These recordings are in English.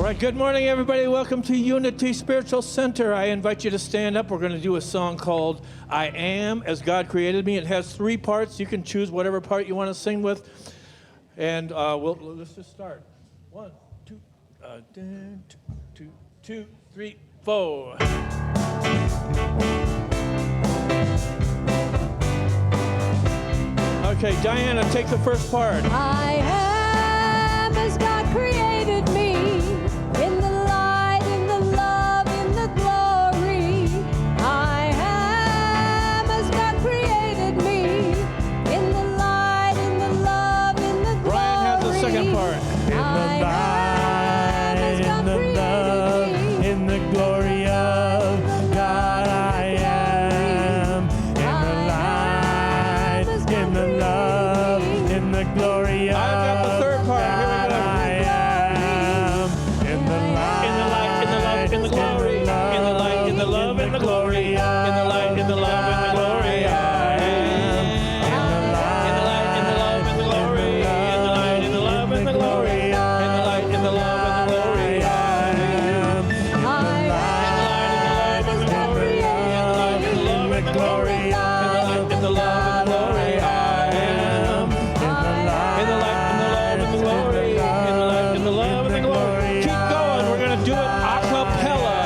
All right, good morning, everybody. Welcome to Unity Spiritual Center. I invite you to stand up. We're going to do a song called I Am As God Created Me. It has 3 parts. You can choose whatever part you want to sing with. And let's just start. 1, 2, 2, 2, 3, 4. Okay, Diana, take the first part. I am as God created me, in the light, in the love, in the glory. I am as God created me, in the light, in the love, in the glory. Brian has the second part. In the light, in the love, in the glory of God I am. In the light, in the love, in the glory of I've got the third part. Here we God go. I am. In the light, In the light, in the love, in the glory. In the light, in the love, in the glory. In the light, in the love, in the glory. I am. In the light, in the love, in the glory. In the light, in the love, in the glory. In the light, in the love, in the glory. I am. In the light, in the love, in the glory. In the light, in the love, in the glory. In the light, in the love, in the glory. I am. In the light, in the love, in the glory. In the light, in the love, in the glory. Keep going. We're going to do it a cappella.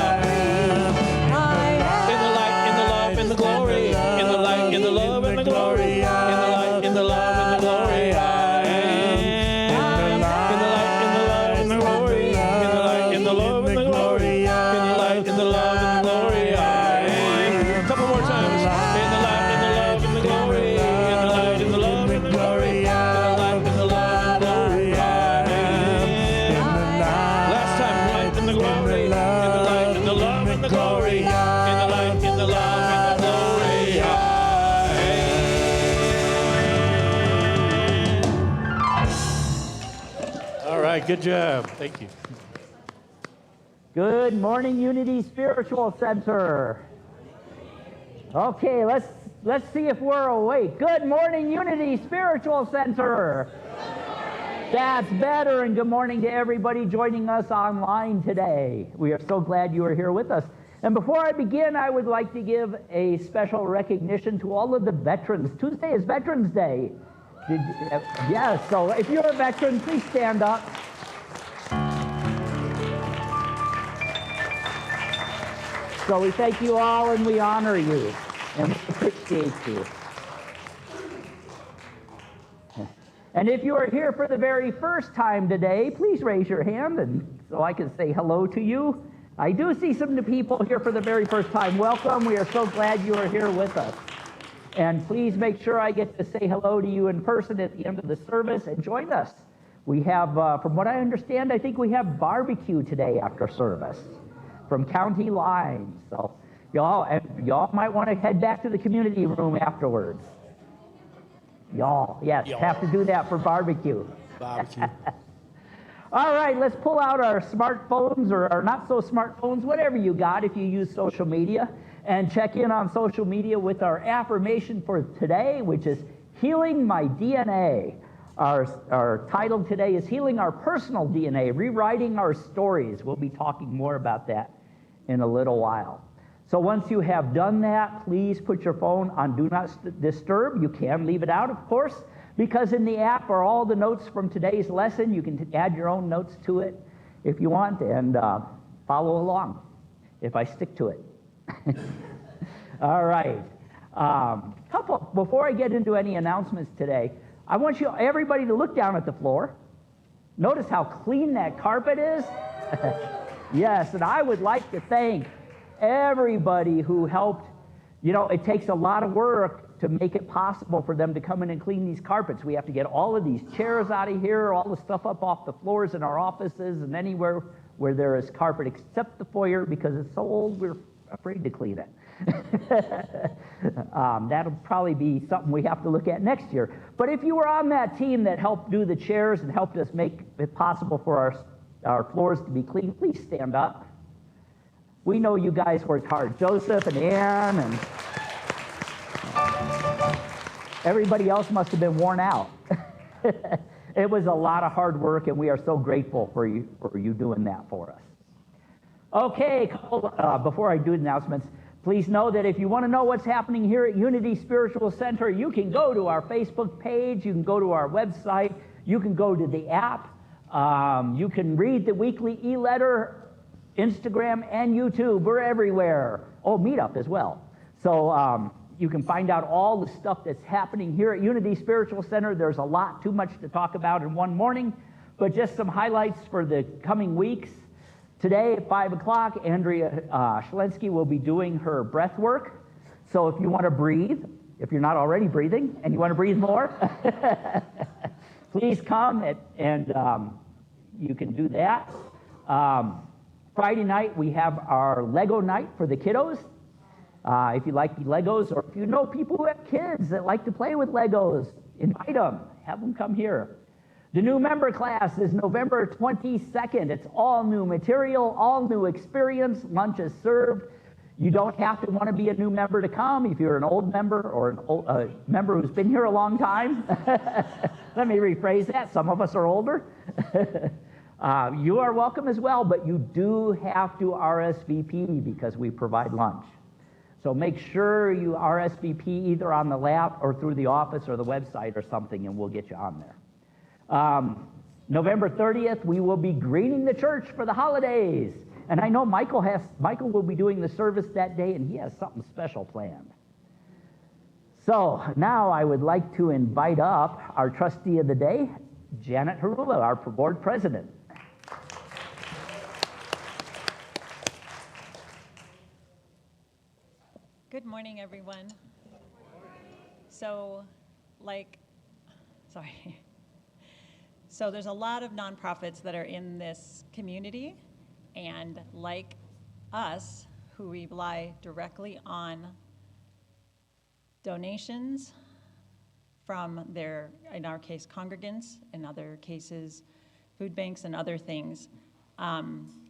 In the light, in the love, in the glory. In the light, in the love, in the glory. In the light, in the love, in the glory. I am. In the light, in the love, in the glory. In the light, in the love, in the glory. In the light, in the love, in the glory. I am. A couple more times. In the light, in the love, in the glory. In the light, in the love, in the glory. In the light, in the love, in the glory. I am. Last time, light in the glory. In the light, in the love, in the glory. In the light, in the love, in the glory. I am. All right, good job. Thank you. Good morning, Unity Spiritual Center. Okay, let's see if we're awake. Good morning, Unity Spiritual Center. That's better, and good morning to everybody joining us online today. We are so glad you are here with us. And before I begin, I would like to give a special recognition to all of the veterans. Tuesday is Veterans Day. Yes, so if you're a veteran, please stand up. So we thank you all and we honor you and we appreciate you. And if you are here for the very first time today, please raise your hand and so I can say hello to you. I do see some new people here for the very first time. Welcome. We are so glad you are here with us. And please make sure I get to say hello to you in person at the end of the service and join us. We have, from what I understand, I think we have barbecue today after service from County Line. So y'all might want to head back to the community room afterwards. Y'all, yes, have to do that for barbecue. Barbecue. All right, let's pull out our smartphones or not so smartphones, whatever you got if you use social media, and check in on social media with our affirmation for today, which is Healing My DNA. Our title today is Healing Our Personal DNA, Rewriting Our Stories. We'll be talking more about that in a little while. So once you have done that, please put your phone on Do Not Disturb. You can leave it out, of course, because in the app are all the notes from today's lesson. You can add your own notes to it if you want and follow along if I stick to it. All right. Before I get into any announcements today, I want everybody to look down at the floor. Notice how clean that carpet is. Yes, and I would like to thank everybody who helped. You know, it takes a lot of work to make it possible for them to come in and clean these carpets. We have to get all of these chairs out of here, all the stuff up off the floors in our offices and anywhere where there is carpet except the foyer because it's so old we're afraid to clean it. That'll probably be something we have to look at next year. But if you were on that team that helped do the chairs and helped us make it possible for our floors to be clean, please stand up. We know you guys worked hard. Joseph and Ann and everybody else must have been worn out. It was a lot of hard work, and we are so grateful for you doing that for us. Okay, before I do the announcements, please know that if you want to know what's happening here at Unity Spiritual Center, you can go to our Facebook page, you can go to our website, you can go to the app, you can read the weekly e-letter, Instagram and YouTube. We're everywhere. Oh, Meetup as well. So you can find out all the stuff that's happening here at Unity Spiritual Center. There's a lot, too much to talk about in one morning, but just some highlights for the coming weeks. Today at 5 o'clock, Andrea Schlensky will be doing her breath work. So if you want to breathe, if you're not already breathing and you want to breathe more, please come and you can do that. Friday night, we have our Lego night for the kiddos. If you like Legos, or if you know people who have kids that like to play with Legos, invite them, have them come here. The new member class is November 22nd. It's all new material, all new experience. Lunch is served. You don't have to want to be a new member to come if you're an old member or a member who's been here a long time. Let me rephrase that. Some of us are older. You are welcome as well, but you do have to RSVP because we provide lunch. So make sure you RSVP either on the lab or through the office or the website or something, and we'll get you on there. November 30th, we will be greeting the church for the holidays. And I know Michael will be doing the service that day, and he has something special planned. So now I would like to invite up our trustee of the day, Janet Harula, our board president. Good morning, everyone. So there's a lot of nonprofits that are in this community, and like us, who rely directly on donations from their, in our case, congregants, in other cases, food banks and other things,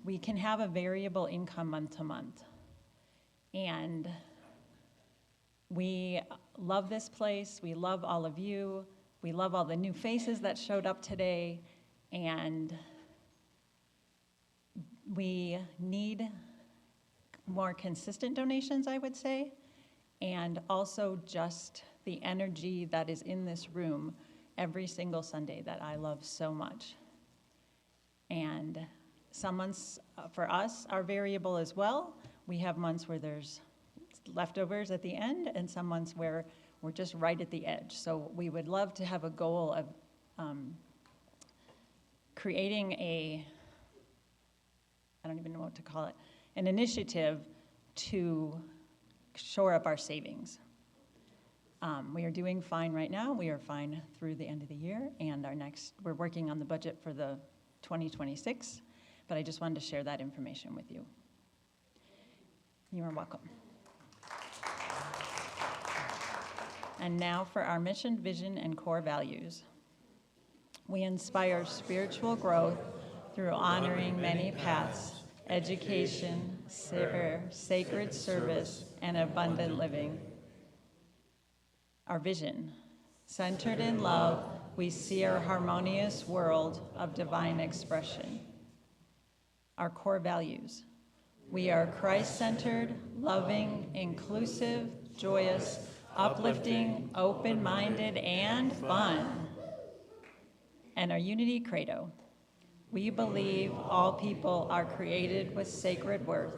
we can have a variable income month to month. And we love this place. We love all of you. We love all the new faces that showed up today. And we need more consistent donations, I would say, and also just the energy that is in this room every single Sunday that I love so much. And some months for us are variable as well. We have months where there's leftovers at the end, and some months where we're just right at the edge. So we would love to have a goal of creating I don't even know what to call it, an initiative to shore up our savings. We are doing fine right now. We are fine through the end of the year, and we're working on the budget for the 2026, but I just wanted to share that information with you. You are welcome. And now for our mission, vision, and core values. We inspire spiritual growth through honoring many paths, education, sacred service, and abundant living. Our vision, centered in love, we see our harmonious world of divine expression. Our core values, we are Christ-centered, loving, inclusive, joyous, uplifting, open-minded, and fun. And our unity credo, we believe all people are created with sacred worth.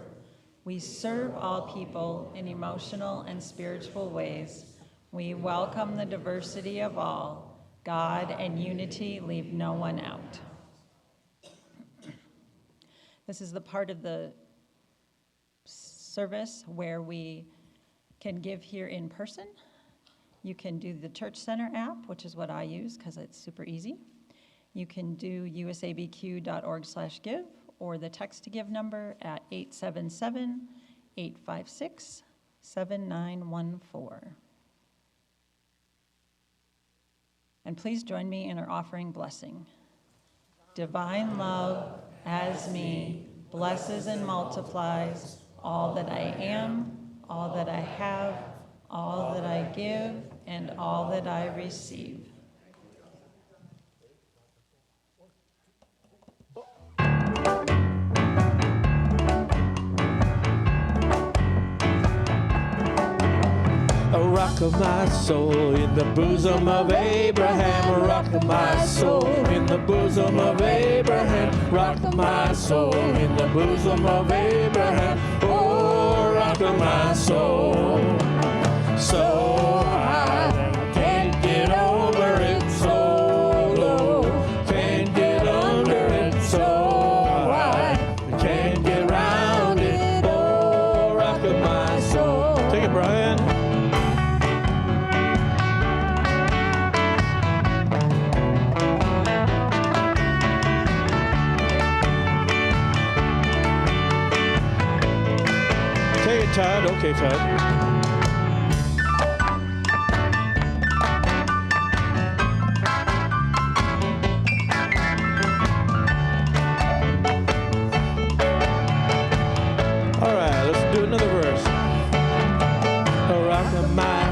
We serve all people in emotional and spiritual ways. We welcome the diversity of all. God and unity leave no one out. This is the part of the service where we can give here in person. You can do the Church Center app, which is what I use because it's super easy. You can do usabq.org/give or the text to give number at 877-856-7914. And please join me in our offering blessing. Divine love as me blesses and multiplies all that I am, all that I have, all that I give, and all that I receive. rock of my soul, in the bosom of Abraham, rock of my soul, in the bosom of Abraham, rock of my soul, in the bosom of Abraham, oh, rock of my soul. So high that I can't get over it, so low, can't get under it, so high, I can't get round it, oh, rock of my soul. Take it, Brian. Take it, Todd. Okay, Todd.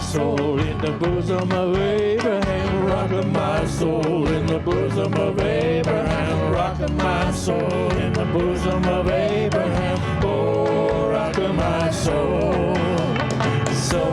Soul in the bosom of Abraham, rock of my soul in the bosom of Abraham, rock of my soul in the bosom of Abraham, oh, rock of my soul. So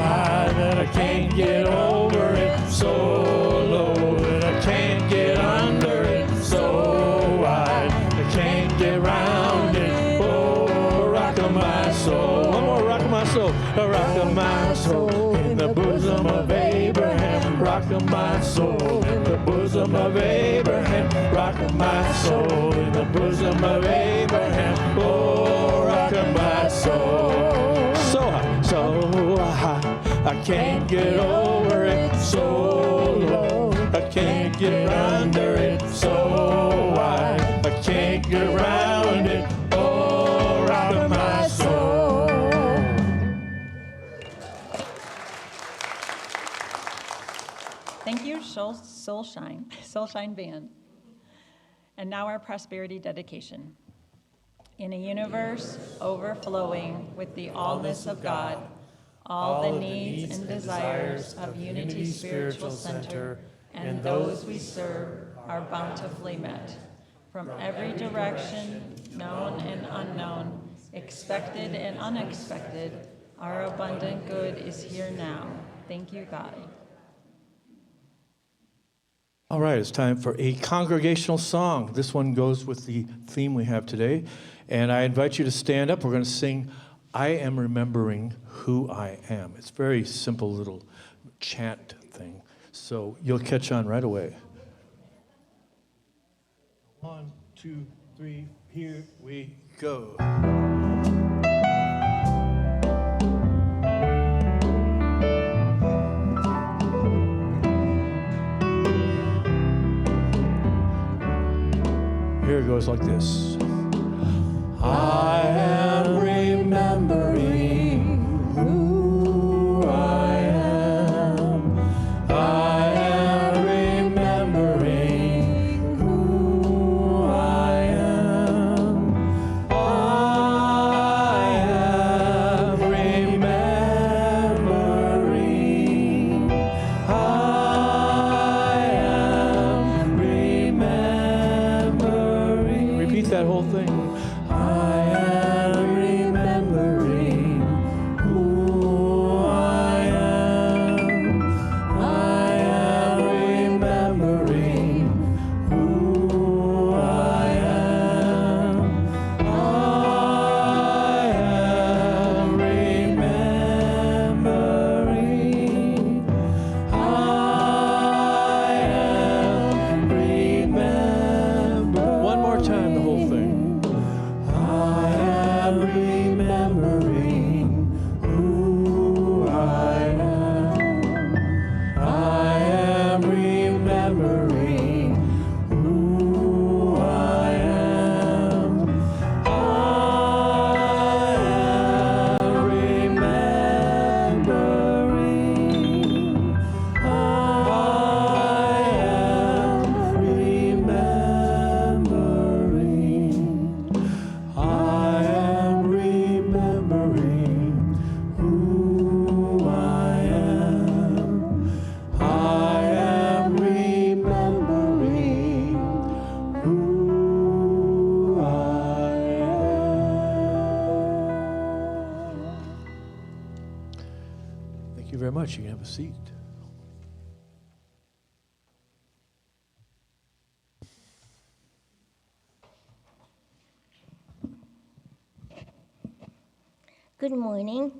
high that I can't get over it, so low that I can't get under it, so wide I can't get round it, oh, rock of my soul. One more, rock of my soul, a rock of my soul. The bosom of Abraham, rock of my soul, in the bosom of Abraham, rock of my soul, in the bosom of Abraham, oh, rock of my soul. So high, I can't get over it, so low, I can't get under it, so wide, I can't get around it, oh, rock of my soul. Thank you, Soulshine Band. And now our prosperity dedication. In a universe overflowing with the allness of God, all the needs and desires of Unity Spiritual Center and those we serve are bountifully met. From every direction, known and unknown, expected and unexpected, our abundant good is here now. Thank you, God. All right, it's time for a congregational song. This one goes with the theme we have today. And I invite you to stand up. We're going to sing, I Am Remembering Who I Am. It's a very simple little chant thing. So you'll catch on right away. 1, 2, 3, here we go. Here it goes like this. I am remembering who I am. I am remembering who I am. I am remembering. I am remembering. Repeat that whole thing. One more time, the whole thing. much. You can have a seat. Good morning.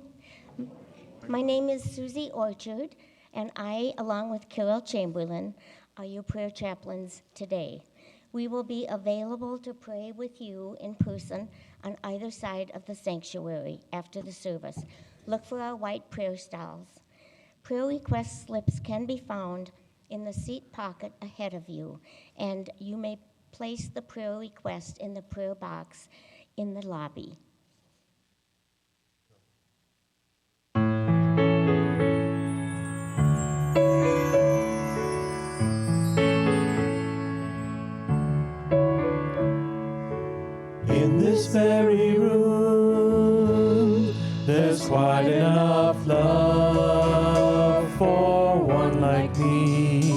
My name is Susie Orchard, and I, along with Carol Chamberlain, are your prayer chaplains today. We will be available to pray with you in person on either side of the sanctuary after the service. Look for our white prayer stalls. Prayer request slips can be found in the seat pocket ahead of you, and you may place the prayer request in the prayer box in the lobby. In this very room, there's quite enough love for one like me.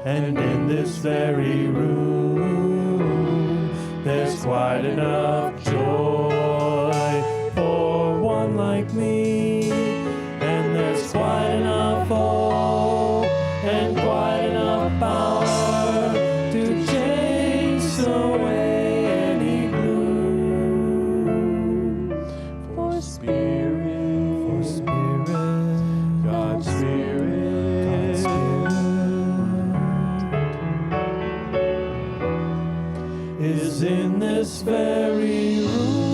And in this very room, there's quite enough joy for one like me. And there's quite enough hope and quite enough power to chase away in this very room.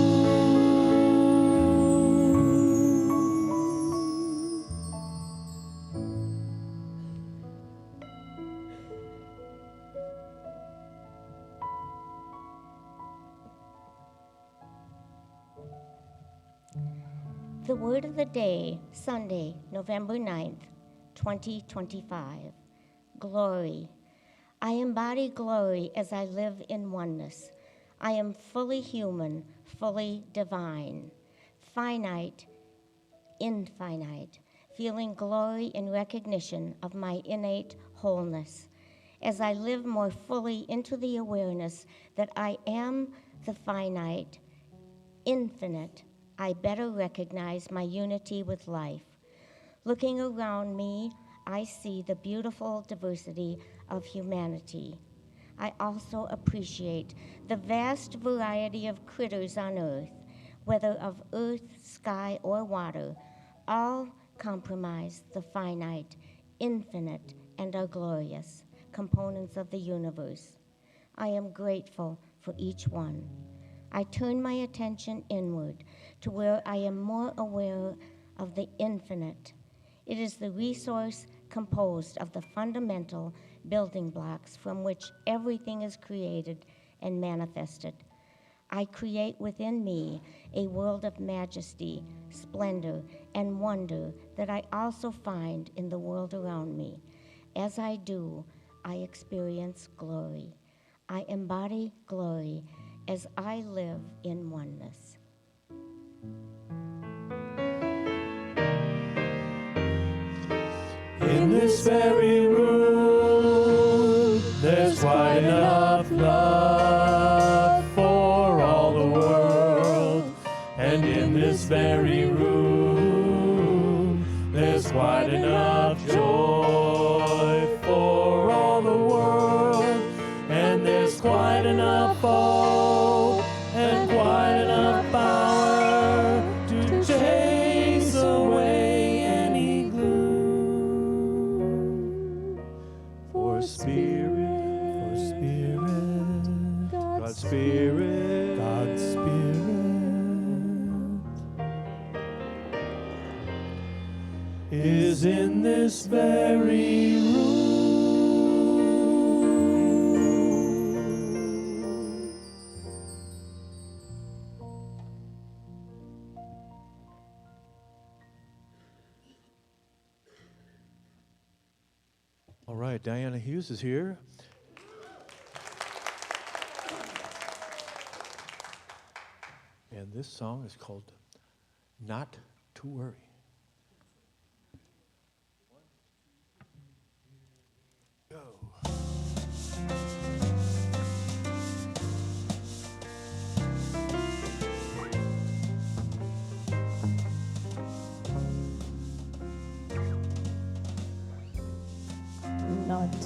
The word of the day, Sunday, November 9th, 2025. Glory. I embody glory as I live in oneness. I am fully human, fully divine, finite, infinite, feeling glory in recognition of my innate wholeness. As I live more fully into the awareness that I am the finite, infinite, I better recognize my unity with life. Looking around me, I see the beautiful diversity of humanity. I also appreciate the vast variety of critters on earth, whether of earth, sky, or water, all comprise the finite, infinite, and are glorious components of the universe. I am grateful for each one. I turn my attention inward to where I am more aware of the infinite. It is the resource composed of the fundamental building blocks from which everything is created and manifested. I create within me a world of majesty, splendor, and wonder that I also find in the world around me. As I do, I experience glory. I embody glory as I live in oneness. In this very room, there's quite enough love for all the world. And in this very room, there's quite enough joy for all the world. And there's quite enough hope and quite enough power to chase away any gloom. For Spirit, God's Spirit, God's Spirit is in this very room. All right, Diana Hughes is here. And this song is called Not to Worry. Go.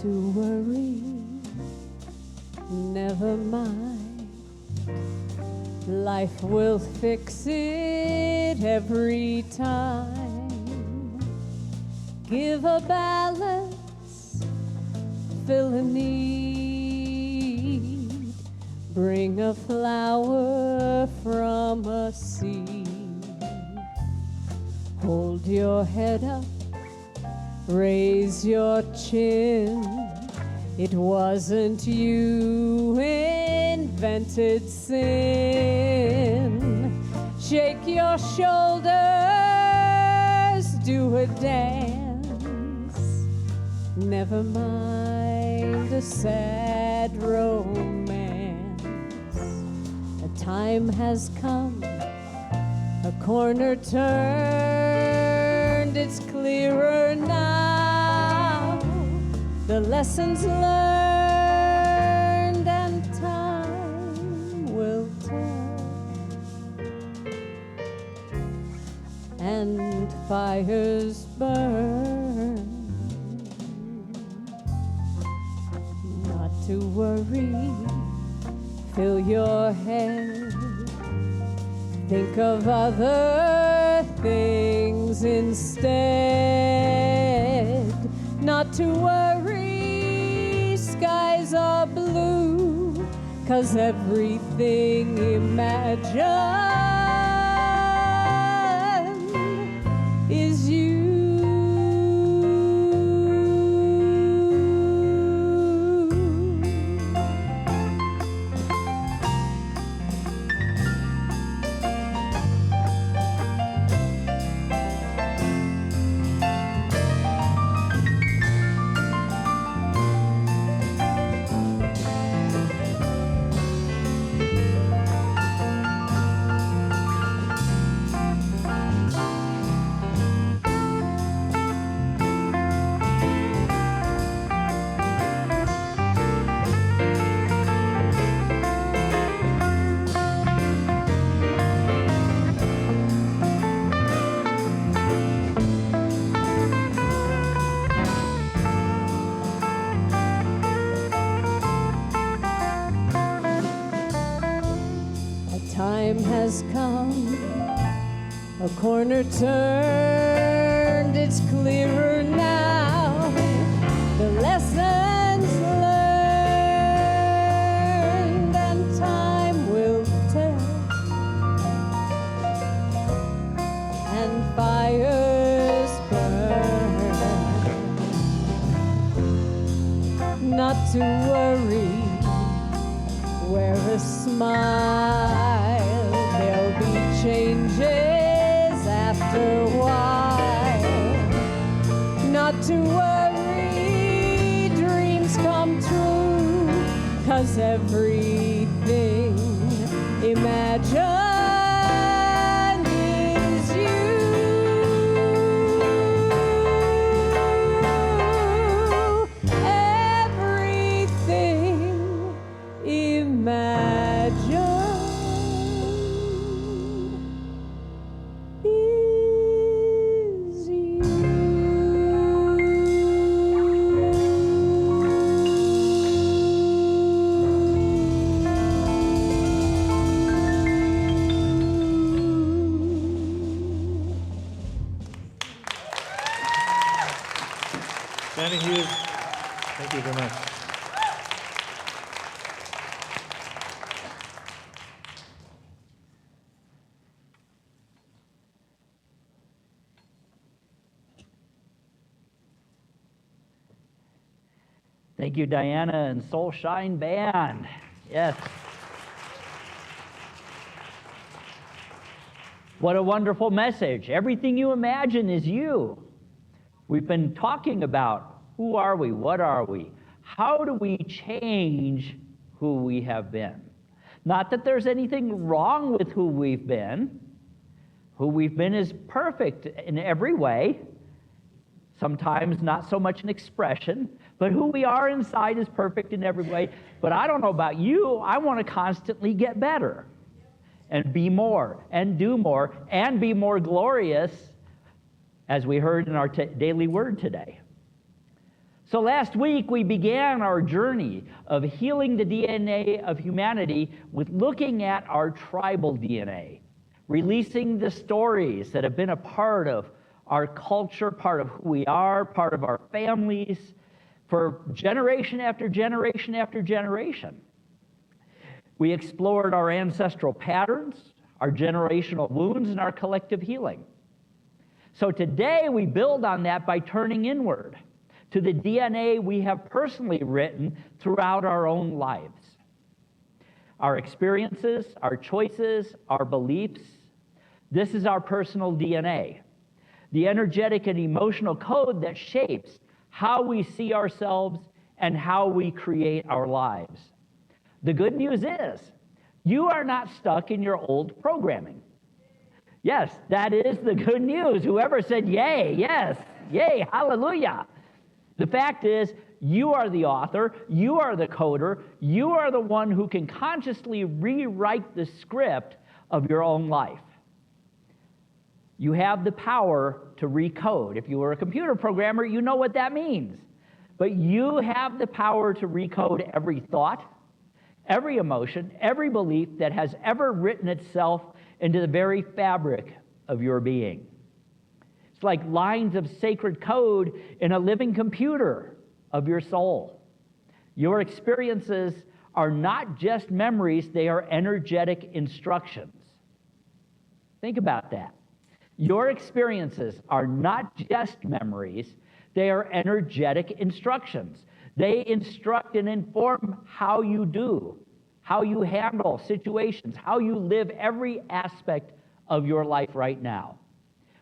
to worry, never mind. Life will fix it every time. Give a balance, fill a need, bring a flower from a seed. Hold your head up, raise your chin. It wasn't you invented sin. Shake your shoulders, do a dance. Never mind a sad romance. A time has come, a corner turned, it's clearer now. The lessons learned and time will tell. And fires burn. Not to worry, fill your head. Think of other things instead. Not to worry, skies are blue, 'cause everything imagined is you. Time has come, a corner turned, it's clearer now. The lessons learned and time will tell. And fires burn. Not to worry, wear a smile, there'll be changes after a while. Not to worry, dreams come true, 'cause everything imagined is you. Everything imagined is you. Sandy Hughes, thank you very much. Thank you, Diana and Soul Shine Band. Yes. What a wonderful message. Everything you imagine is you. We've been talking about who are we, what are we, how do we change who we have been. Not that there's anything wrong with who we've been. Who we've been is perfect in every way. Sometimes not so much an expression, but who we are inside is perfect in every way. But I don't know about you, I want to constantly get better and be more and do more and be more glorious, as we heard in our daily word today. So last week we began our journey of healing the DNA of humanity with looking at our tribal DNA, releasing the stories that have been a part of our culture, part of who we are, part of our families, for generation after generation after generation. We explored our ancestral patterns, our generational wounds, and our collective healing. So today we build on that by turning inward to the DNA we have personally written throughout our own lives. Our experiences, our choices, our beliefs, this is our personal DNA, the energetic and emotional code that shapes how we see ourselves and how we create our lives. The good news is, you are not stuck in your old programming. Yes, that is the good news. Whoever said yay, yes, yay, hallelujah. The fact is, you are the author, you are the coder, you are the one who can consciously rewrite the script of your own life. You have the power to recode. If you were a computer programmer, you know what that means. But you have the power to recode every thought, every emotion, every belief that has ever written itself into the very fabric of your being. It's like lines of sacred code in a living computer of your soul. Your experiences are not just memories, they are energetic instructions. Think about that. Your experiences are not just memories, they are energetic instructions. They instruct and inform how you do, how you handle situations, how you live every aspect of your life right now.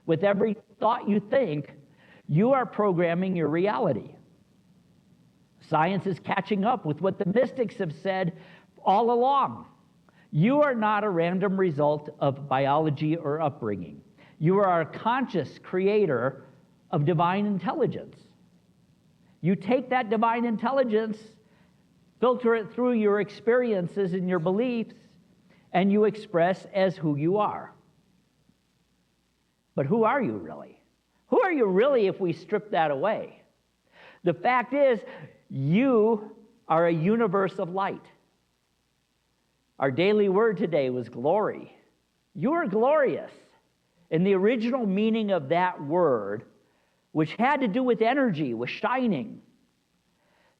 With every thought you think, you are programming your reality. Science is catching up with what the mystics have said all along. You are not a random result of biology or upbringing. You are a conscious creator of divine intelligence. You take that divine intelligence, filter it through your experiences and your beliefs, and you express as who you are. But who are you really? Who are you really if we strip that away? The fact is, you are a universe of light. Our daily word today was glory. You are glorious. In the original meaning of that word, which had to do with energy, with shining,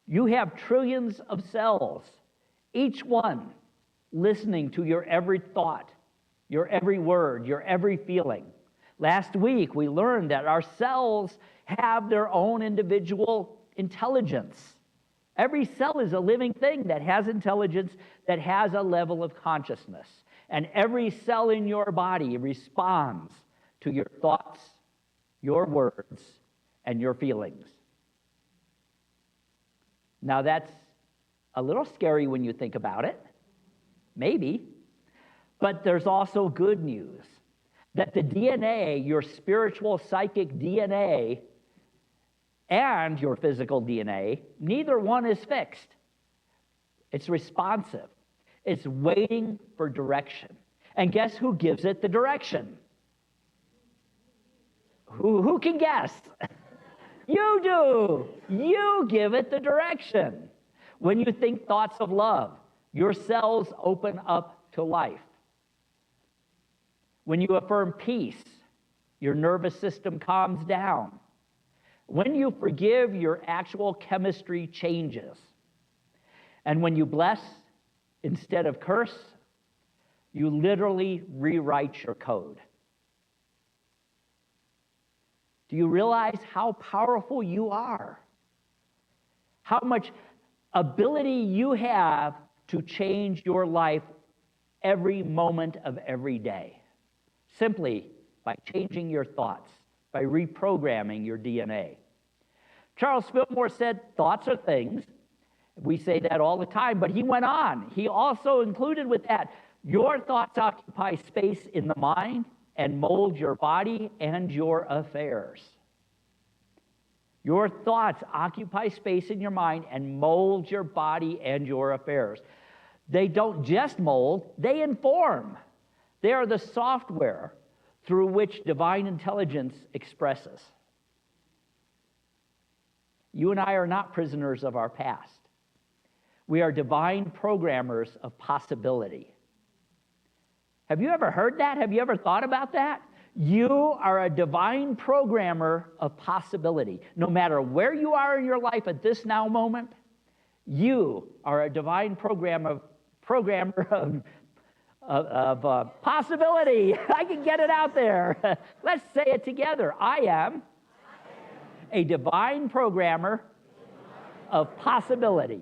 you have trillions of cells, each one listening to your every thought, your every word, your every feeling. Last week, we learned that our cells have their own individual intelligence. Every cell is a living thing that has intelligence, that has a level of consciousness. And every cell in your body responds to your thoughts, your words, and your feelings. Now that's a little scary when you think about it, maybe, but there's also good news. That the DNA, your spiritual psychic DNA, and your physical DNA, neither one is fixed. It's responsive. It's waiting for direction. And guess who gives it the direction? Who can guess? You do. You give it the direction. When you think thoughts of love, your cells open up to life. When you affirm peace, your nervous system calms down. When you forgive, your actual chemistry changes. And when you bless instead of curse, you literally rewrite your code. Do you realize how powerful you are? How much ability you have to change your life every moment of every day? Simply by changing your thoughts, by reprogramming your DNA. Charles Fillmore said, thoughts are things. We say that all the time, but he went on. He also included with that, your thoughts occupy space in the mind and mold your body and your affairs. Your thoughts occupy space in your mind and mold your body and your affairs. They don't just mold, they inform. They are the software through which divine intelligence expresses. You and I are not prisoners of our past. We are divine programmers of possibility. Have you ever heard that? Have you ever thought about that? You are a divine programmer of possibility. No matter where you are in your life at this now moment, you are a divine programmer of possibility. I can get it out there. Let's say it together. I am a divine programmer of possibility.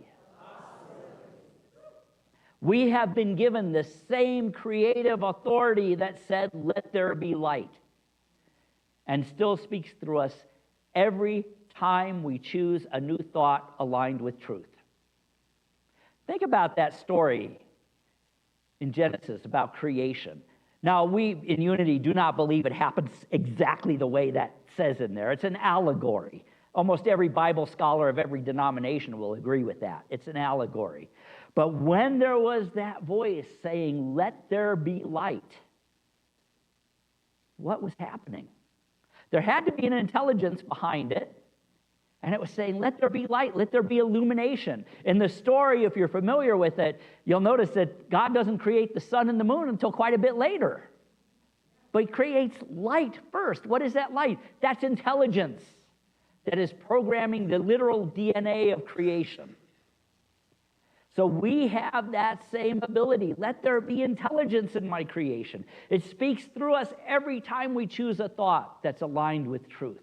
We have been given the same creative authority that said, "Let there be light," and still speaks through us every time we choose a new thought aligned with truth. Think about that story in Genesis about creation. Now, we in Unity do not believe it happens exactly the way that says in there. It's an allegory. Almost every Bible scholar of every denomination will agree with that. It's an allegory. But when there was that voice saying, "Let there be light," what was happening? There had to be an intelligence behind it. And it was saying, "Let there be light, let there be illumination." In the story, if you're familiar with it, you'll notice that God doesn't create the sun and the moon until quite a bit later. But he creates light first. What is that light? That's intelligence that is programming the literal DNA of creation. So we have that same ability. Let there be intelligence in my creation. It speaks through us every time we choose a thought that's aligned with truth.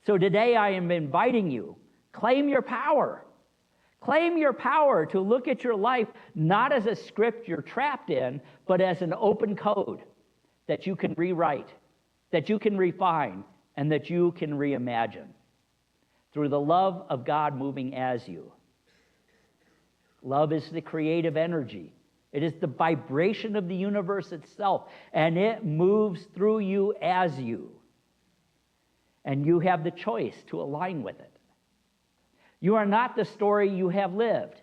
So today I am inviting you, claim your power. Claim your power to look at your life not as a script you're trapped in, but as an open code that you can rewrite, that you can refine, and that you can reimagine through the love of God moving as you. Love is the creative energy. It is the vibration of the universe itself, and it moves through you as you. And you have the choice to align with it. You are not the story you have lived.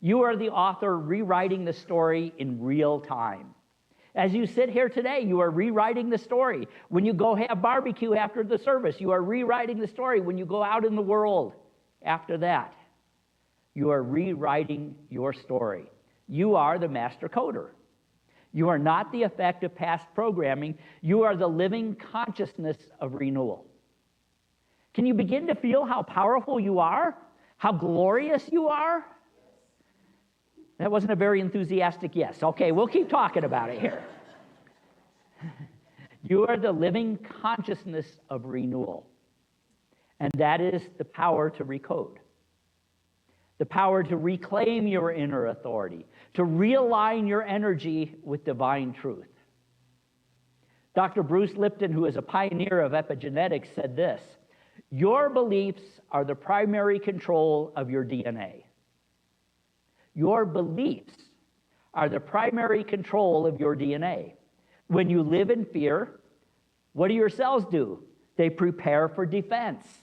You are the author rewriting the story in real time. As you sit here today, you are rewriting the story. When you go have barbecue after the service, you are rewriting the story. When you go out in the world after that, you are rewriting your story. You are the master coder. You are not the effect of past programming. You are the living consciousness of renewal. Can you begin to feel how powerful you are? How glorious you are? That wasn't a very enthusiastic yes. Okay, we'll keep talking about it here. You are the living consciousness of renewal. And that is the power to recode. The power to reclaim your inner authority, to realign your energy with divine truth. Dr. Bruce Lipton, who is a pioneer of epigenetics, said this: "Your beliefs are the primary control of your DNA." Your beliefs are the primary control of your DNA. When you live in fear, what do your cells do? They prepare for defense.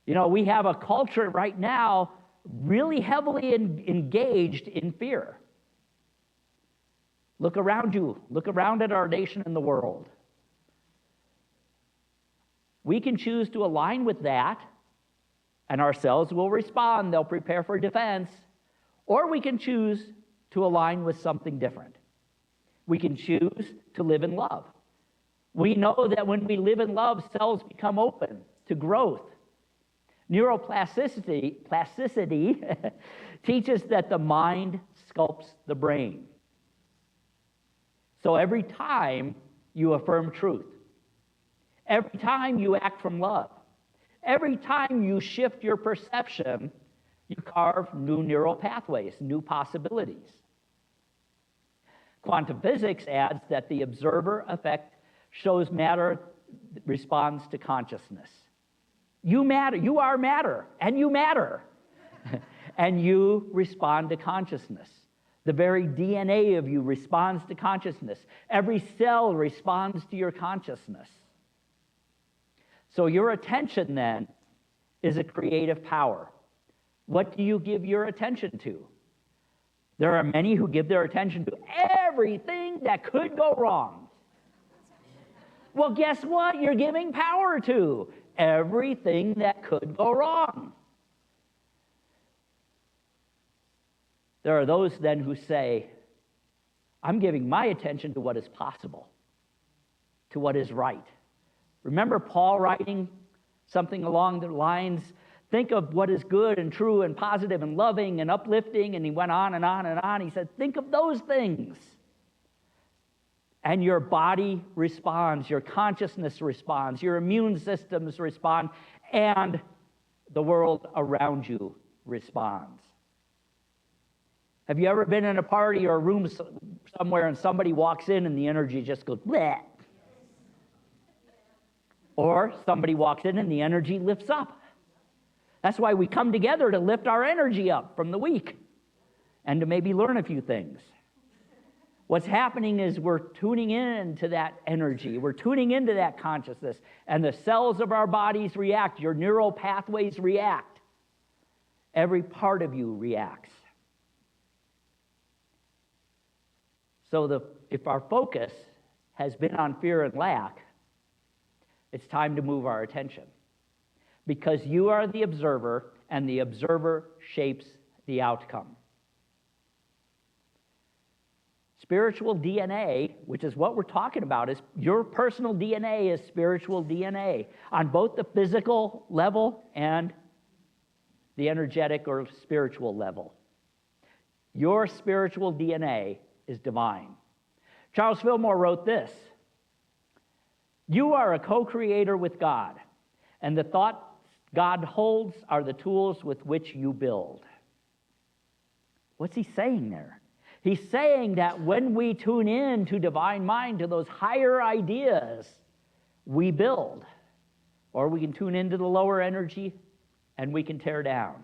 You know, we have a culture right now really heavily engaged in fear. Look around you. Look around at our nation and the world. We can choose to align with that, and our cells will respond. They'll prepare for defense. Or we can choose to align with something different. We can choose to live in love. We know that when we live in love, cells become open to growth. Neuroplasticity teaches that the mind sculpts the brain. So every time you affirm truth, every time you act from love, every time you shift your perception, you carve new neural pathways, new possibilities. Quantum physics adds that the observer effect shows matter responds to consciousness. You matter, you are matter, and you matter. And you respond to consciousness. The very DNA of you responds to consciousness. Every cell responds to your consciousness. So your attention then is a creative power. What do you give your attention to? There are many who give their attention to everything that could go wrong. Well, guess what? You're giving power to. everything that could go wrong. There are those then who say, I'm giving my attention to what is possible, to what is right. Remember Paul writing something along the lines, think of what is good and true and positive and loving and uplifting, and he went on and on and on. He said, think of those things. And your body responds, your consciousness responds, your immune systems respond, and the world around you responds. Have you ever been in a party or a room somewhere and somebody walks in and the energy just goes, bleh? Or somebody walks in and the energy lifts up. That's why we come together, to lift our energy up from the week and to maybe learn a few things. What's happening is we're tuning into that energy. We're tuning into that consciousness, and the cells of our bodies react. Your neural pathways react. Every part of you reacts. So if our focus has been on fear and lack, it's time to move our attention. Because you are the observer, and the observer shapes the outcome. Spiritual DNA, which is what we're talking about, is your personal DNA is spiritual DNA on both the physical level and the energetic or spiritual level. Your spiritual DNA is divine. Charles Fillmore wrote this: you are a co-creator with God, and the thoughts God holds are the tools with which you build. What's he saying there? He's saying that when we tune in to divine mind, to those higher ideas, we build. Or we can tune into the lower energy and we can tear down.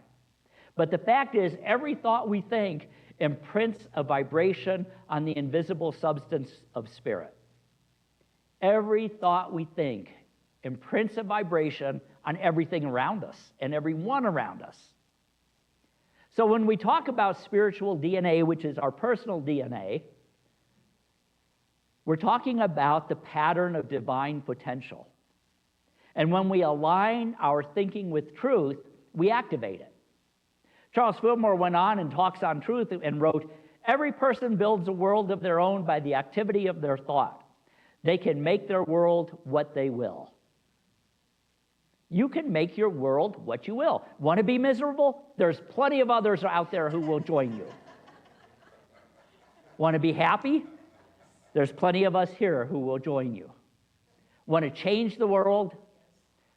But the fact is, every thought we think imprints a vibration on the invisible substance of spirit. Every thought we think imprints a vibration on everything around us and everyone around us. So when we talk about spiritual DNA, which is our personal DNA, we're talking about the pattern of divine potential. And when we align our thinking with truth, we activate it. Charles Fillmore went on and talks on truth and wrote, every person builds a world of their own by the activity of their thought. They can make their world what they will. You can make your world what you will. Want to be miserable? There's plenty of others out there who will join you. Want to be happy? There's plenty of us here who will join you. Want to change the world?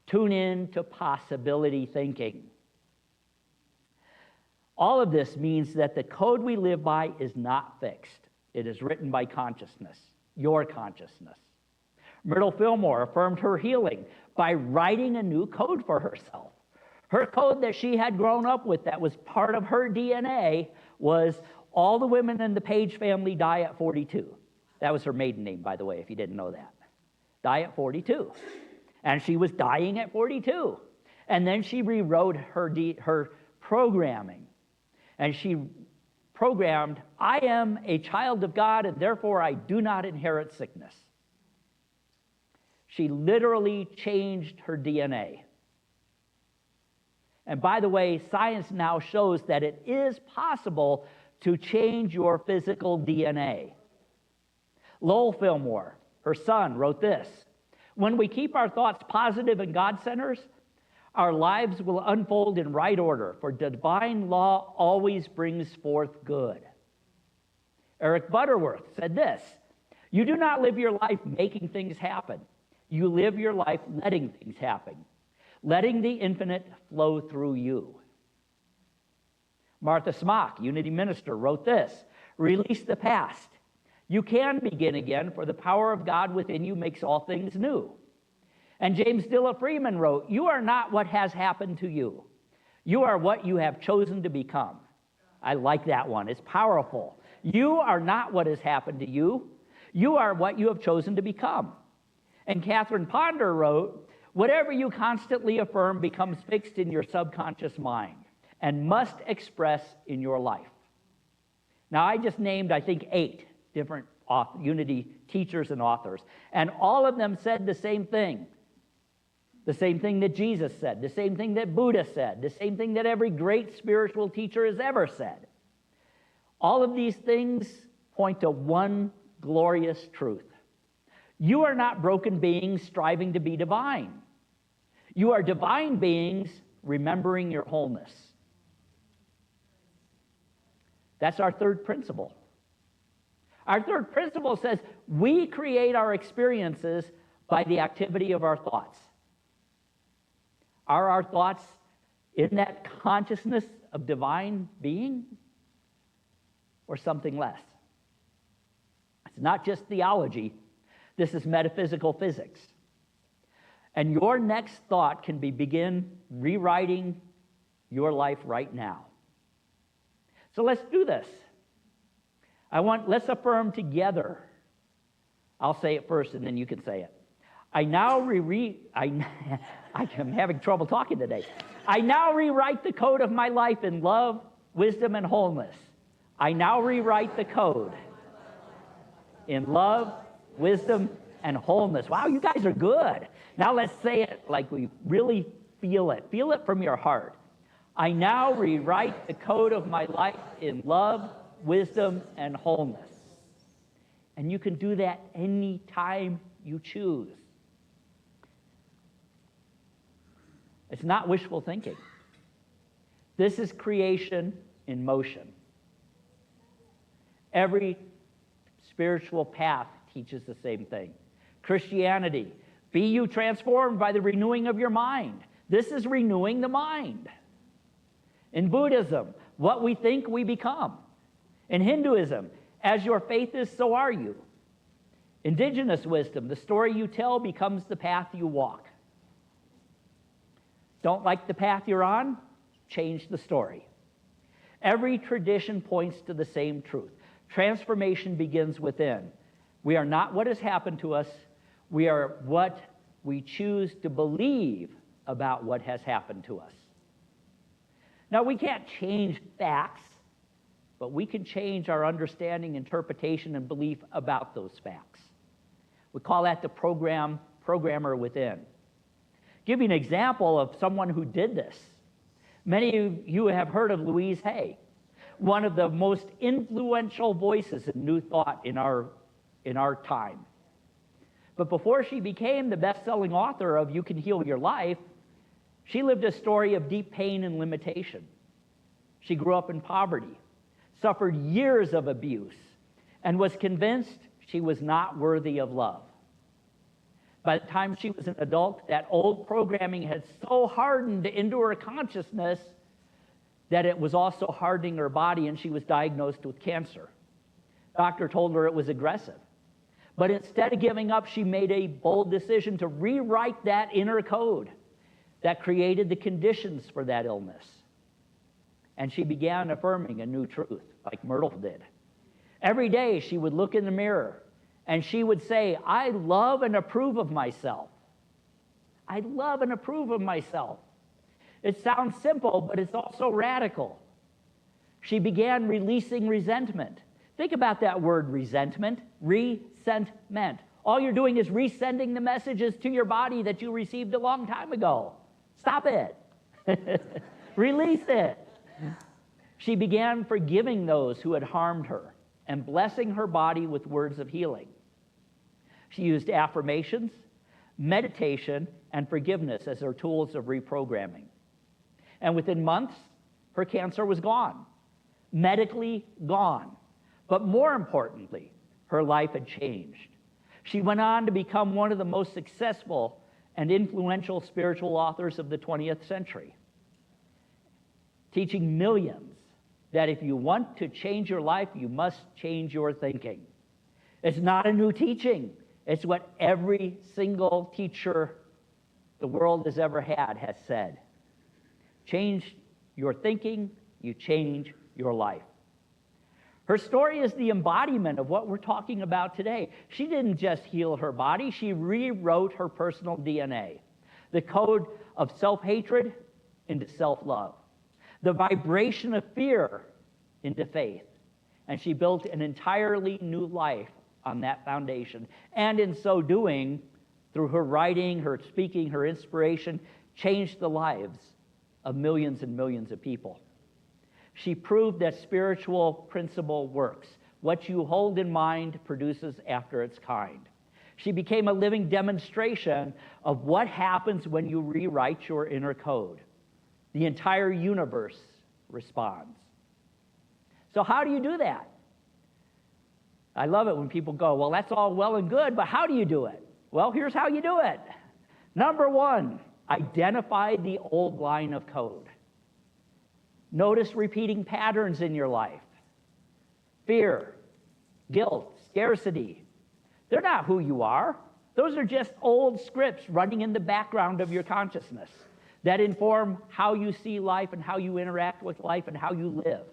Tune in to possibility thinking. All of this means that the code we live by is not fixed. It is written by consciousness, your consciousness. Myrtle Fillmore affirmed her healing by writing a new code for herself. Her code that she had grown up with, that was part of her DNA, was all the women in the Page family die at 42. That was her maiden name, by the way, if you didn't know that. Die at 42. And she was dying at 42. And then she rewrote her programming. And she programmed, I am a child of God, and therefore I do not inherit sickness. She literally changed her DNA. And by the way, science now shows that it is possible to change your physical DNA. Lowell Fillmore, her son, wrote this: when we keep our thoughts positive and God-centered, our lives will unfold in right order, for divine law always brings forth good. Eric Butterworth said this: you do not live your life making things happen. You live your life letting things happen, letting the infinite flow through you. Martha Smock, Unity Minister, wrote this: release the past. You can begin again, for the power of God within you makes all things new. And James Dilla Freeman wrote, you are not what has happened to you. You are what you have chosen to become. I like that one. It's powerful. You are not what has happened to you. You are what you have chosen to become. And Catherine Ponder wrote, whatever you constantly affirm becomes fixed in your subconscious mind and must express in your life. Now, I just named, I think, 8 different Unity teachers and authors, and all of them said the same thing. The same thing that Jesus said, the same thing that Buddha said, the same thing that every great spiritual teacher has ever said. All of these things point to one glorious truth. You are not broken beings striving to be divine. You are divine beings remembering your wholeness. That's our third principle. Our third principle says we create our experiences by the activity of our thoughts. Are our thoughts in that consciousness of divine being or something less? It's not just theology. This is metaphysical physics. And your next thought can begin rewriting your life right now. So let's do this. Let's affirm together. I'll say it first and then you can say it. I'm having trouble talking today. I now rewrite the code of my life in love, wisdom, and wholeness. I now rewrite the code in love, wisdom, and wholeness. Wow, you guys are good. Now let's say it like we really feel it. Feel it from your heart. I now rewrite the code of my life in love, wisdom, and wholeness. And you can do that anytime you choose. It's not wishful thinking. This is creation in motion. Every spiritual path teaches the same thing. Christianity, be you transformed by the renewing of your mind. This is renewing the mind. In Buddhism, what we think, we become. In Hinduism, as your faith is, so are you. Indigenous wisdom, the story you tell becomes the path you walk. Don't like the path you're on? Change the story. Every tradition points to the same truth. Transformation begins within. We are not what has happened to us. We are what we choose to believe about what has happened to us. Now, we can't change facts, but we can change our understanding, interpretation, and belief about those facts. We call that the programmer within. Give you an example of someone who did this. Many of you have heard of Louise Hay, one of the most influential voices in New Thought in our time. But before she became the best-selling author of You Can Heal Your Life, she lived a story of deep pain and limitation. She grew up in poverty, suffered years of abuse, and was convinced she was not worthy of love. By the time she was an adult, that old programming had so hardened into her consciousness that it was also hardening her body, and she was diagnosed with cancer. Doctor told her it was aggressive. But instead of giving up, she made a bold decision to rewrite that inner code that created the conditions for that illness. And she began affirming a new truth, like Myrtle did. Every day she would look in the mirror and she would say, I love and approve of myself. I love and approve of myself. It sounds simple, but it's also radical. She began releasing resentment. Think about that word, resentment. Resentment. All you're doing is resending the messages to your body that you received a long time ago. Stop it. Release it. She began forgiving those who had harmed her and blessing her body with words of healing. She used affirmations, meditation, and forgiveness as her tools of reprogramming. And within months, her cancer was gone, medically gone. But more importantly, her life had changed. She went on to become one of the most successful and influential spiritual authors of the 20th century, teaching millions that if you want to change your life, you must change your thinking. It's not a new teaching. It's what every single teacher the world has ever had has said. Change your thinking, you change your life. Her story is the embodiment of what we're talking about today. She didn't just heal her body, she rewrote her personal DNA. The code of self-hatred into self-love. The vibration of fear into faith. And she built an entirely new life on that foundation. And in so doing, through her writing, her speaking, her inspiration, changed the lives of millions and millions of people. She proved that spiritual principle works. What you hold in mind produces after its kind. She became a living demonstration of what happens when you rewrite your inner code. The entire universe responds. So how do you do that? I love it when people go, well, that's all well and good, but how do you do it? Well, here's how you do it. Number one, identify the old line of code. Notice repeating patterns in your life. Fear, guilt, scarcity. They're not who you are. Those are just old scripts running in the background of your consciousness that inform how you see life and how you interact with life and how you live.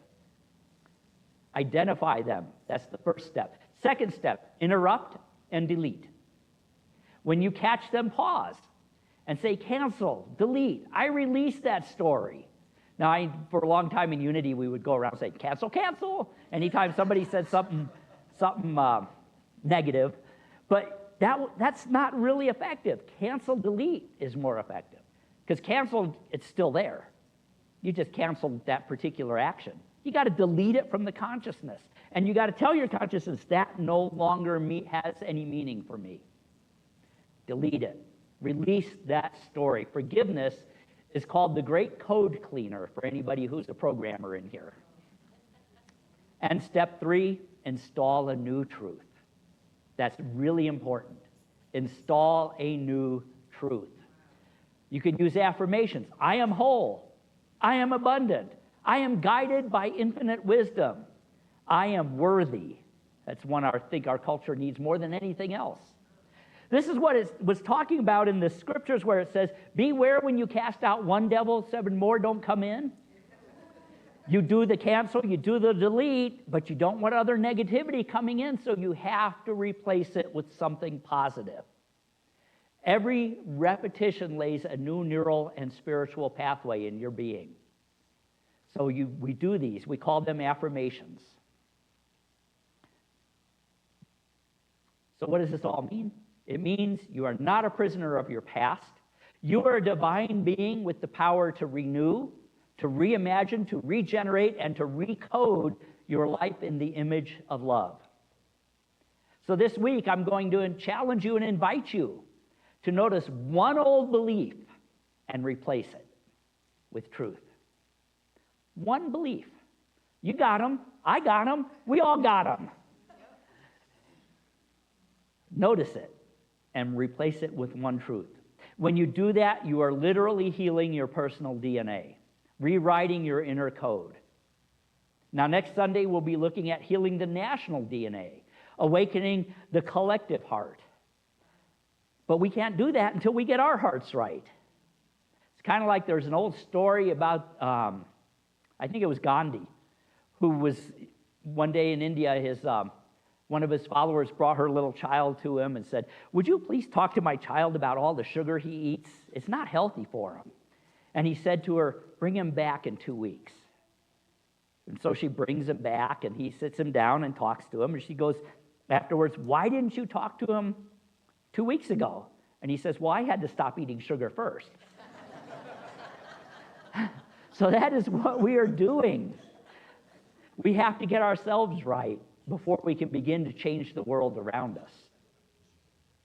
Identify them. That's the first step. Second step, interrupt and delete. When you catch them, pause and say, cancel, delete. I release that story. Now, for a long time in Unity, we would go around saying, cancel, cancel, anytime somebody said something negative. But that's not really effective. Cancel, delete is more effective. Because cancel, it's still there. You just canceled that particular action. You got to delete it from the consciousness. And you got to tell your consciousness, that no longer has any meaning for me. Delete it. Release that story. Forgiveness is called the great code cleaner for anybody who's a programmer in here. And step 3, install a new truth. That's really important. Install a new truth. You can use affirmations. I am whole. I am abundant. I am guided by infinite wisdom. I am worthy. That's one I think our culture needs more than anything else. This is what it was talking about in the scriptures where it says, beware when you cast out one devil, 7 more don't come in. You do the cancel, you do the delete, but you don't want other negativity coming in, so you have to replace it with something positive. Every repetition lays a new neural and spiritual pathway in your being. So we do these. We call them affirmations. So what does this all mean? It means you are not a prisoner of your past. You are a divine being with the power to renew, to reimagine, to regenerate, and to recode your life in the image of love. So this week, I'm going to challenge you and invite you to notice one old belief and replace it with truth. One belief. You got them. I got them. We all got them. Notice it and replace it with one truth. When you do that, you are literally healing your personal DNA, rewriting your inner code. Now, next Sunday, we'll be looking at healing the national DNA, awakening the collective heart. But we can't do that until we get our hearts right. It's kind of like there's an old story about, I think it was Gandhi, who was one day in India, one of his followers brought her little child to him and said, would you please talk to my child about all the sugar he eats? It's not healthy for him. And he said to her, bring him back in 2 weeks. And so she brings him back, and he sits him down and talks to him. And she goes afterwards, why didn't you talk to him 2 weeks ago? And he says, well, I had to stop eating sugar first. So that is what we are doing. We have to get ourselves right before we can begin to change the world around us.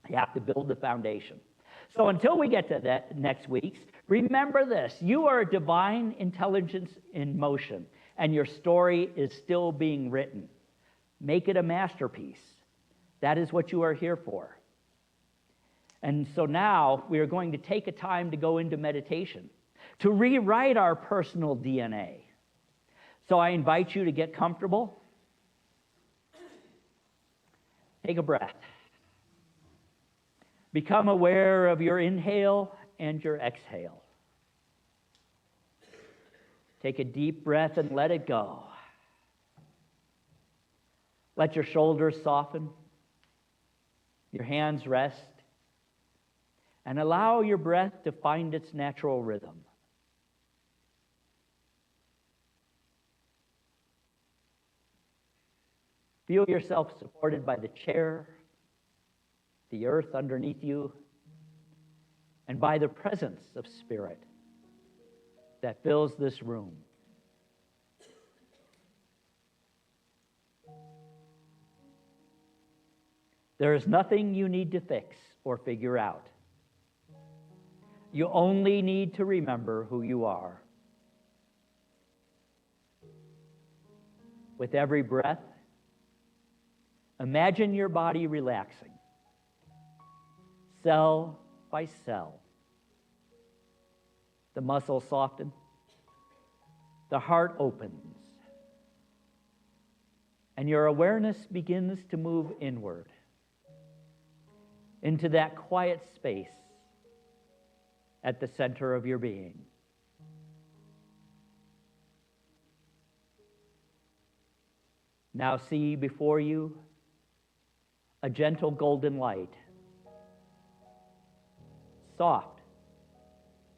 You have to build the foundation. So until we get to that next week's, remember this. You are a divine intelligence in motion, and your story is still being written. Make it a masterpiece. That is what you are here for. And so now we are going to take a time to go into meditation, to rewrite our personal DNA. So I invite you to get comfortable. Take a breath. Become aware of your inhale and your exhale. Take a deep breath and let it go. Let your shoulders soften, your hands rest, and allow your breath to find its natural rhythm. Feel yourself supported by the chair, the earth underneath you, and by the presence of Spirit that fills this room. There is nothing you need to fix or figure out. You only need to remember who you are. With every breath, imagine your body relaxing, cell by cell. The muscles soften, the heart opens, and your awareness begins to move inward into that quiet space at the center of your being. Now see before you a gentle golden light, soft,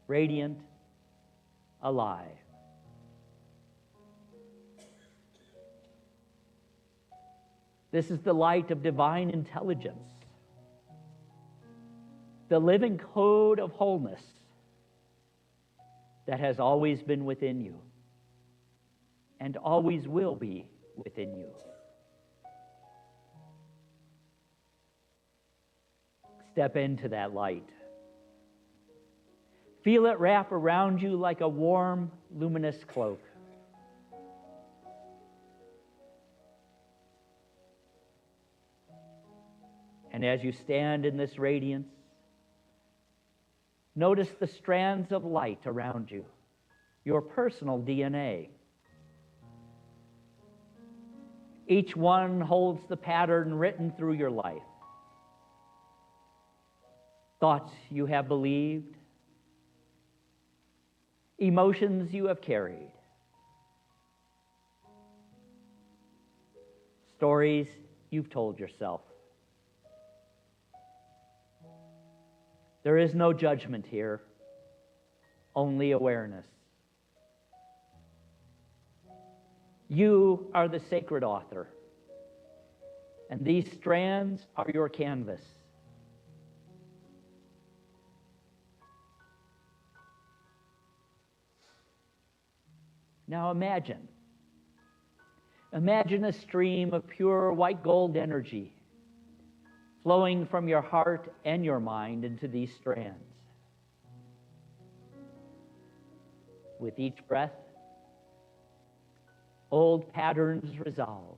radiant, alive. This is the light of divine intelligence, the living code of wholeness that has always been within you and always will be within you. Step into that light. Feel it wrap around you like a warm, luminous cloak. And as you stand in this radiance, notice the strands of light around you, your personal DNA. Each one holds the pattern written through your life. Thoughts you have believed, emotions you have carried, stories you've told yourself. There is no judgment here, only awareness. You are the sacred author, and these strands are your canvas. Now imagine a stream of pure white gold energy flowing from your heart and your mind into these strands. With each breath, old patterns resolve.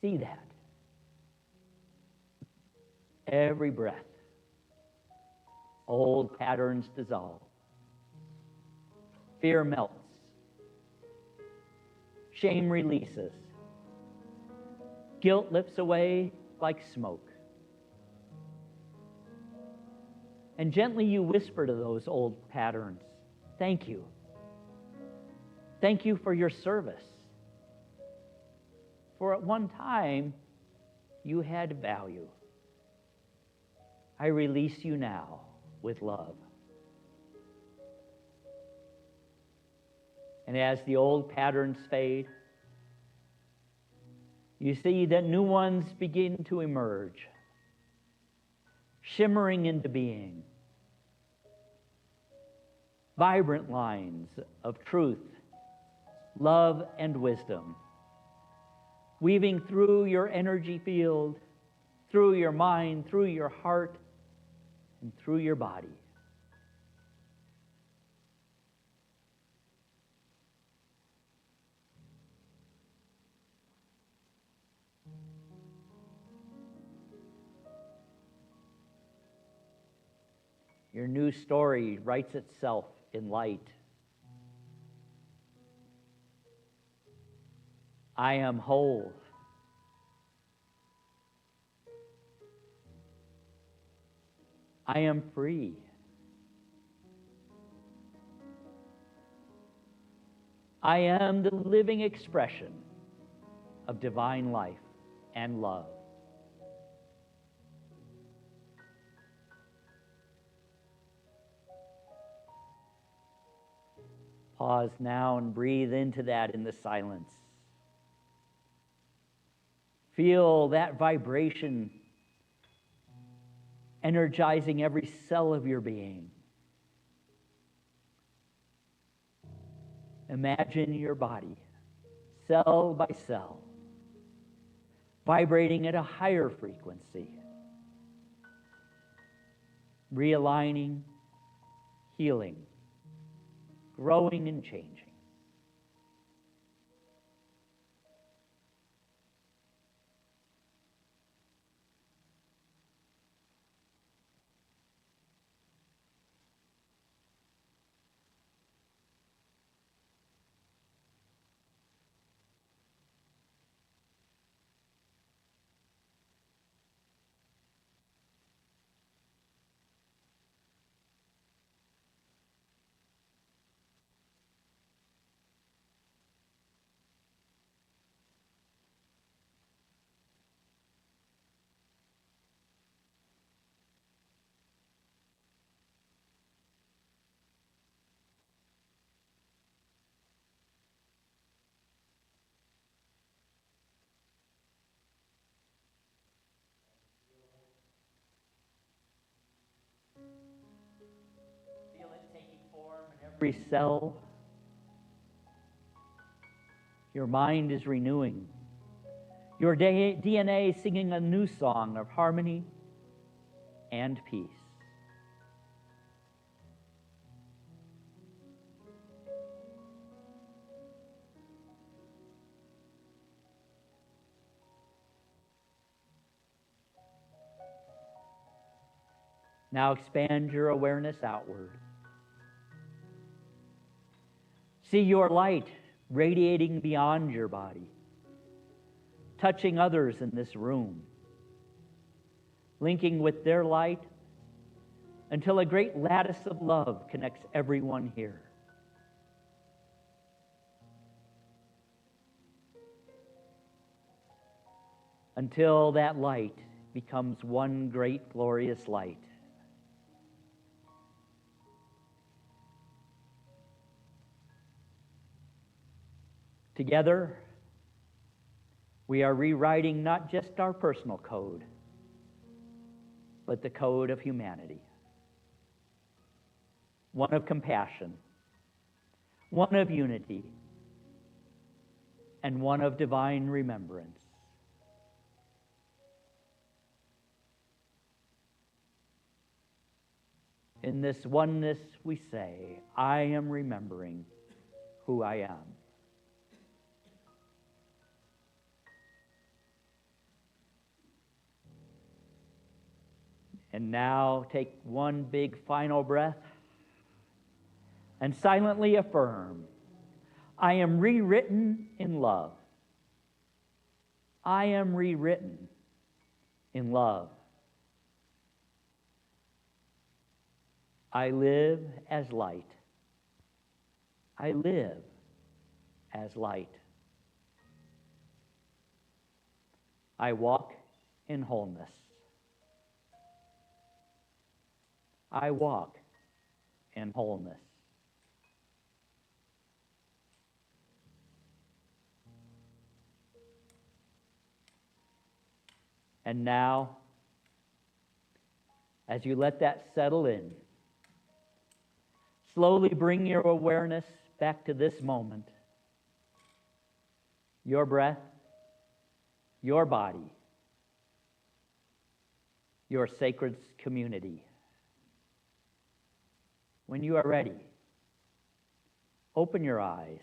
See that. Every breath, old patterns dissolve. Fear melts. Shame releases. Guilt lifts away like smoke. And gently you whisper to those old patterns, thank you. Thank you for your service. For at one time, you had value. I release you now with love. And as the old patterns fade, you see that new ones begin to emerge, shimmering into being. Vibrant lines of truth, love, and wisdom, weaving through your energy field, through your mind, through your heart, and through your body. Your new story writes itself in light. I am whole. I am free. I am the living expression of divine life and love. Pause now and breathe into that in the silence. Feel that vibration energizing every cell of your being. Imagine your body, cell by cell, vibrating at a higher frequency, realigning, healing, growing and changing. Feel it taking form in every cell. Your mind is renewing. Your DNA singing a new song of harmony and peace. Now expand your awareness outward. See your light radiating beyond your body, touching others in this room, linking with their light until a great lattice of love connects everyone here. Until that light becomes one great glorious light. Together, we are rewriting not just our personal code, but the code of humanity. One of compassion, one of unity, and one of divine remembrance. In this oneness, we say, I am remembering who I am. And now take one big final breath and silently affirm, I am rewritten in love. I am rewritten in love. I live as light. I live as light. I walk in wholeness. I walk in wholeness. And now, as you let that settle in, slowly bring your awareness back to this moment. Your breath, your body, your sacred community. When you are ready, open your eyes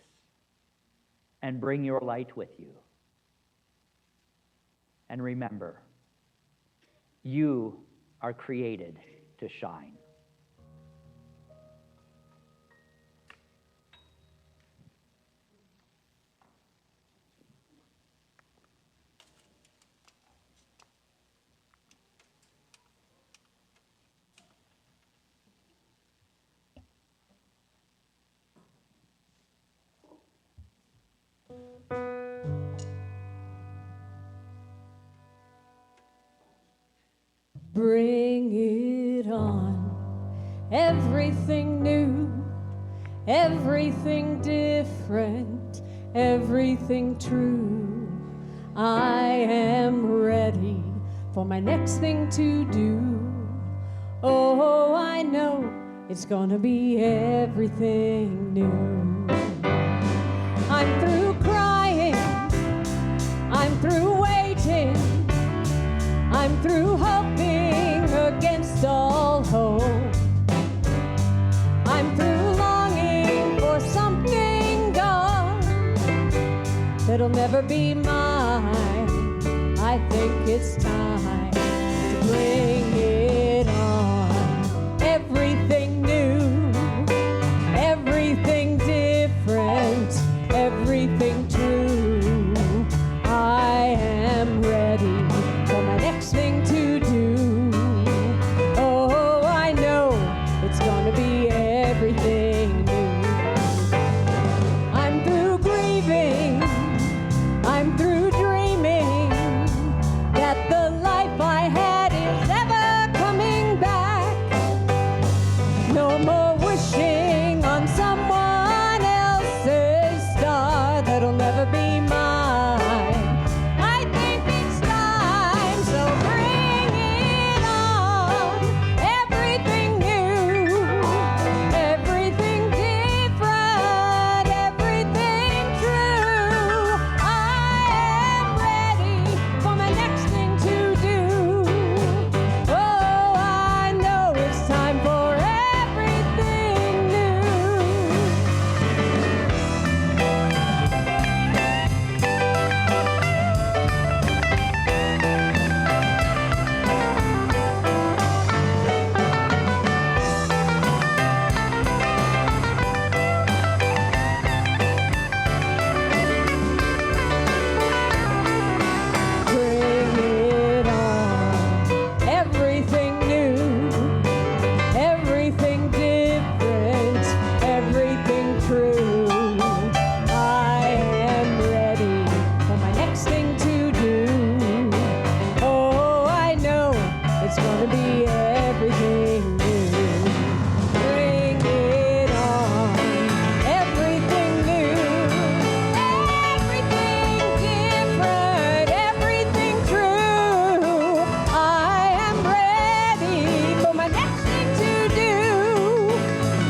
and bring your light with you. And remember, you are created to shine. Bring it on. Everything new, everything different, everything true. I am ready for my next thing to do. Oh, I know it's gonna be everything new. I'm through crying, I'm through waiting, I'm through hoping against all hope. I'm through longing for something gone that'll never be mine. I think it's time to bring it on. Everything new, everything different, everything true. I am ready for my next thing to do. Oh, I know it's gonna be everything new. I'm through grieving, I'm through dreaming that the life I had is never coming back. No more wishing on someone else's star that'll never be mine. I think it's time, so bring it on. Everything new, everything different, everything true. I am ready for my next thing to do. Oh, I know it's time for everything new. Bring it on. Everything new, everything different, everything true. I am ready for my next thing to do. Oh, I know it's gonna be everything new. Bring it on. Everything new, everything different, everything true. I am ready for my next thing to do.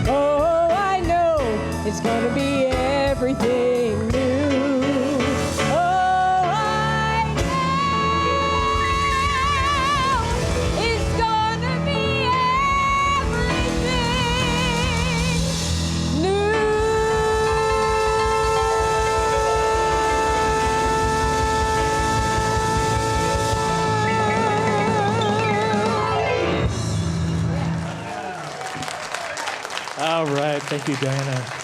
Oh, I know it's gonna be everything new. Oh, I know it's gonna be everything new. All right. Thank you, Diana.